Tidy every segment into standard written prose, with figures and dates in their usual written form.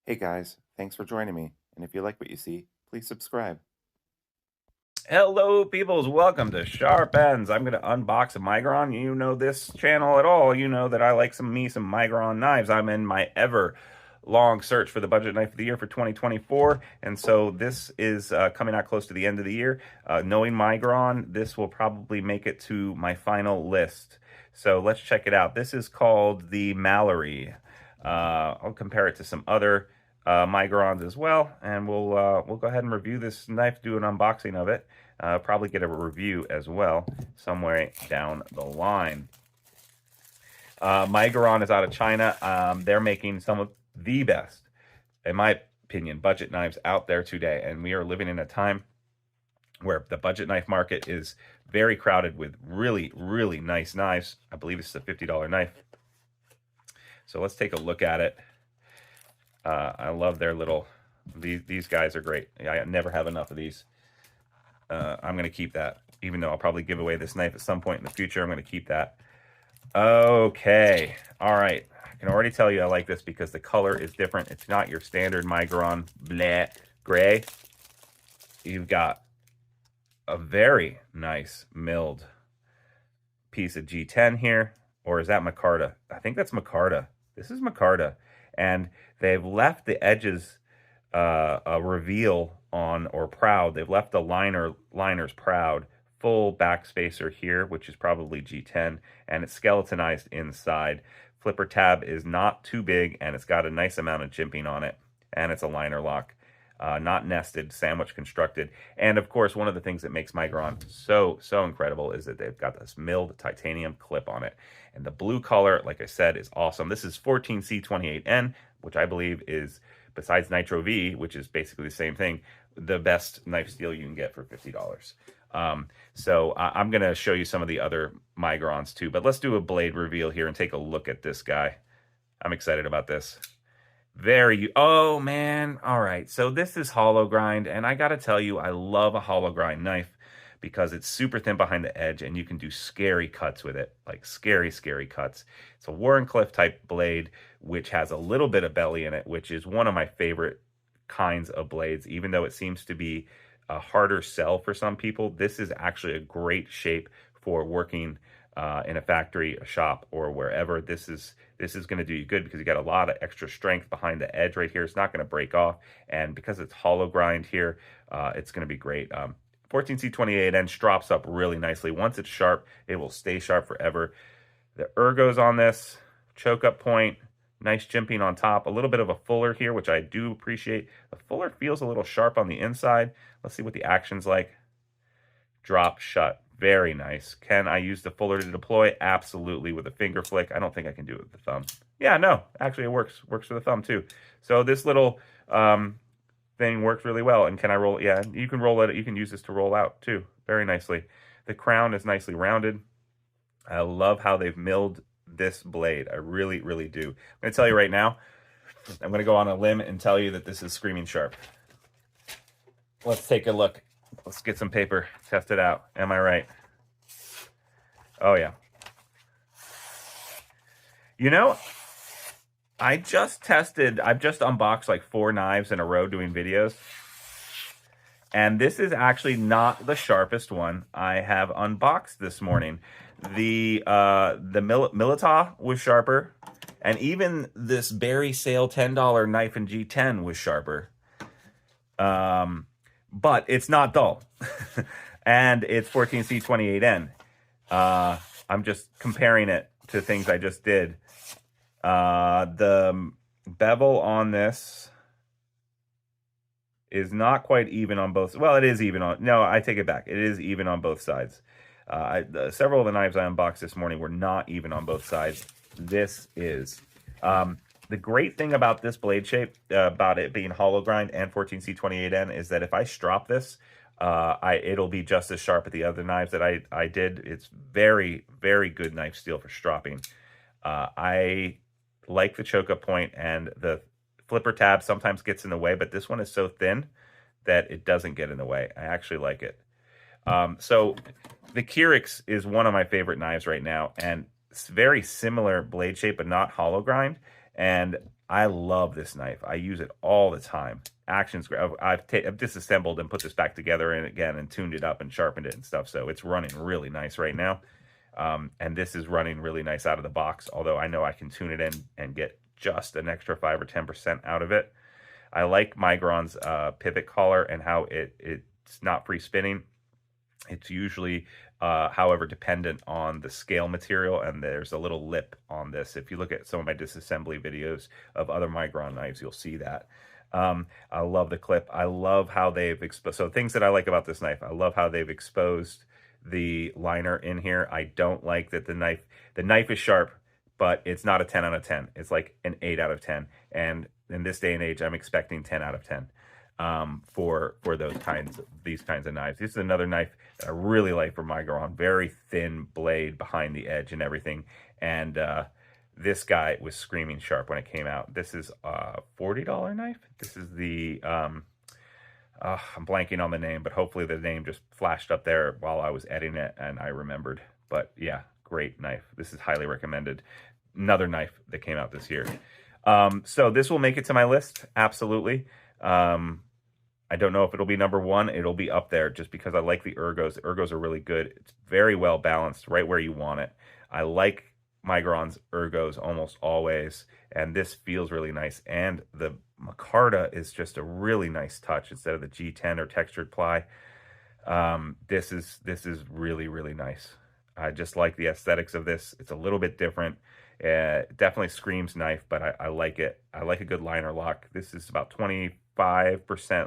Hey guys, thanks for joining me. And if you like what you see, please subscribe. Hello, peoples. Welcome to Sharp Ends. I'm going to unbox a Migron. You know this channel at all. You know that I like some Migron knives. I'm in my ever long search for the budget knife of the year for 2024. And so this is coming out close to the end of the year. Knowing Migron, this will probably make it to my final list. So let's check it out. This is called the Mallory. I'll compare it to some other Migrons as well, and we'll go ahead and review this knife, do an unboxing of it, probably get a review as well somewhere down the line. Miguron is out of China. They're making some of the best, in my opinion, budget knives out there today, and we are living in a time where the budget knife market is very crowded with really, really nice knives. I believe this is a $50 knife. So let's take a look at it. I love their little, these guys are great. I never have enough of these. I'm going to keep that, even though I'll probably give away this knife at some point in the future. I'm going to keep that. Okay. All right. I can already tell you I like this because the color is different. It's not your standard Miguron black gray. You've got a very nice milled piece of G10 here. Or is that micarta? I think that's micarta. This is micarta. And they've left the edges a reveal on, or proud. They've left the liners proud. Full backspacer here, which is probably G10, and it's skeletonized inside. Flipper tab is not too big, and it's got a nice amount of jimping on it, and it's a liner lock. Not nested, sandwich constructed. And of course, one of the things that makes Migron so incredible is that they've got this milled titanium clip on it. And the blue color, like I said, is awesome. This is 14C28N, which I believe is, besides Nitro V, which is basically the same thing, the best knife steel you can get for $50. So I'm going to show you some of the other Migrons too, but let's do a blade reveal here and take a look at this guy. I'm excited about this. Oh man, all right. So this is hollow grind, and I gotta tell you, I love a hollow grind knife because it's super thin behind the edge, and you can do scary cuts with it, like scary cuts. It's a Warrenclyffe type blade, which has a little bit of belly in it, which is one of my favorite kinds of blades. Even though it seems to be a harder sell for some people, this is actually a great shape for working in a factory, a shop, or wherever. This is going to do you good because you got a lot of extra strength behind the edge right here. It's not going to break off, and because it's hollow grind here, it's going to be great. 14C28N strops up really nicely. Once it's sharp, it will stay sharp forever. The ergos on this, choke up point, nice jimping on top, a little bit of a fuller here, which I do appreciate. The fuller feels a little sharp on the inside. Let's see what the action's like. Drop shut. Very nice. Can I use the fuller to deploy? Absolutely, with a finger flick. I don't think I can do it with the thumb. Yeah, no, actually it works. Works with the thumb too. So this little thing works really well. And can I roll? Yeah, you can roll it. You can use this to roll out too, very nicely. The crown is nicely rounded. I love how they've milled this blade. I really, really do. I'm going to tell you right now, I'm going to go on a limb and tell you that this is screaming sharp. Let's take a look. Let's get some paper, test it out. Am I right? Oh, yeah. You know, I've just unboxed like 4 knives in a row doing videos. And this is actually not the sharpest one I have unboxed this morning. The Milita was sharper. And even this Berry Sale $10 knife in G10 was sharper. But it's not dull. And it's 14C28N. I'm just comparing it to things I just did. The bevel on this is not quite even on both. Well, it is even on. No, I take it back. It is even on both sides. Several of the knives I unboxed this morning were not even on both sides. This is. The great thing about this blade shape, about it being hollow grind and 14C28N, is that if I strop this, it'll be just as sharp as the other knives that I did. It's very, very good knife steel for stropping. I like the choke up point, and the flipper tab sometimes gets in the way, but this one is so thin that it doesn't get in the way. I actually like it. So the Kyrix is one of my favorite knives right now, and it's very similar blade shape, but not hollow grind. And I love this knife. I use it all the time. Action's great. I've disassembled and put this back together and again and tuned it up and sharpened it and stuff. So it's running really nice right now. And this is running really nice out of the box, although I know I can tune it in and get just an extra 5 or 10% out of it. I like Miguron's pivot collar and how it's not free spinning. It's usually, however, dependent on the scale material, and there's a little lip on this. If you look at some of my disassembly videos of other Miguron knives, you'll see that. I love the clip. I love how they've exposed. So things that I like about this knife, I love how they've exposed the liner in here. I don't like that the knife is sharp, but it's not a 10 out of 10. It's like an 8 out of 10. And in this day and age, I'm expecting 10 out of 10 for these kinds of knives. This is another knife that I really like from Miguron. Very thin blade behind the edge and everything. And this guy was screaming sharp when it came out. This is a $40 knife. This is the I'm blanking on the name, but hopefully the name just flashed up there while I was editing it and I remembered. But yeah, great knife. This is highly recommended. Another knife that came out this year. So this will make it to my list, absolutely. I don't know if it'll be number one. It'll be up there just because I like the ergos. The ergos are really good. It's very well balanced, right where you want it. I like Miguron's ergos almost always, and this feels really nice. And the micarta is just a really nice touch instead of the G10 or textured ply. This is really, really nice. I just like the aesthetics of this. It's a little bit different. Definitely screams knife, but I like it. I like a good liner lock. This is about 25%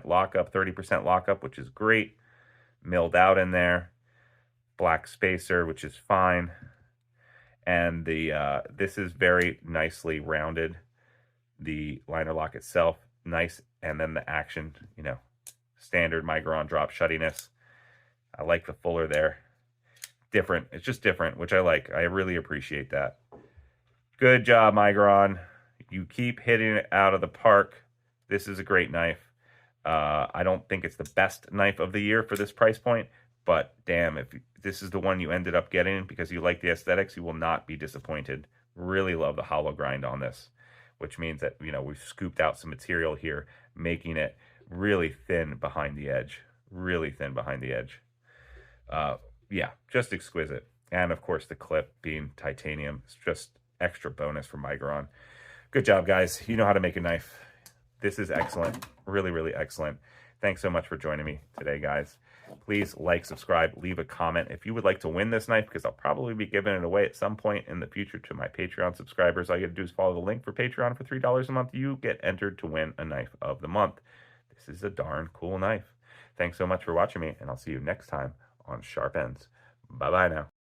lockup, 30% lockup, which is great. Milled out in there. Black spacer, which is fine. And this is very nicely rounded. The liner lock itself, nice. And then the action, you know, standard Miguron drop shuttiness. I like the fuller there. Different. It's just different, which I like. I really appreciate that. Good job, Miguron. You keep hitting it out of the park. This is a great knife. I don't think it's the best knife of the year for this price point, but damn, if this is the one you ended up getting because you like the aesthetics, you will not be disappointed. Really love the hollow grind on this, which means that, you know, we've scooped out some material here, making it really thin behind the edge. Really thin behind the edge. Yeah, just exquisite. And of course, the clip being titanium. It's just extra bonus for Miguron. Good job, guys. You know how to make a knife. This is excellent. Really, really excellent. Thanks so much for joining me today, guys. Please like, subscribe, leave a comment if you would like to win this knife, because I'll probably be giving it away at some point in the future to my Patreon subscribers. All you got to do is follow the link for Patreon for $3 a month. You get entered to win a knife of the month. This is a darn cool knife. Thanks so much for watching me, and I'll see you next time on Sharp Ends. Bye-bye now.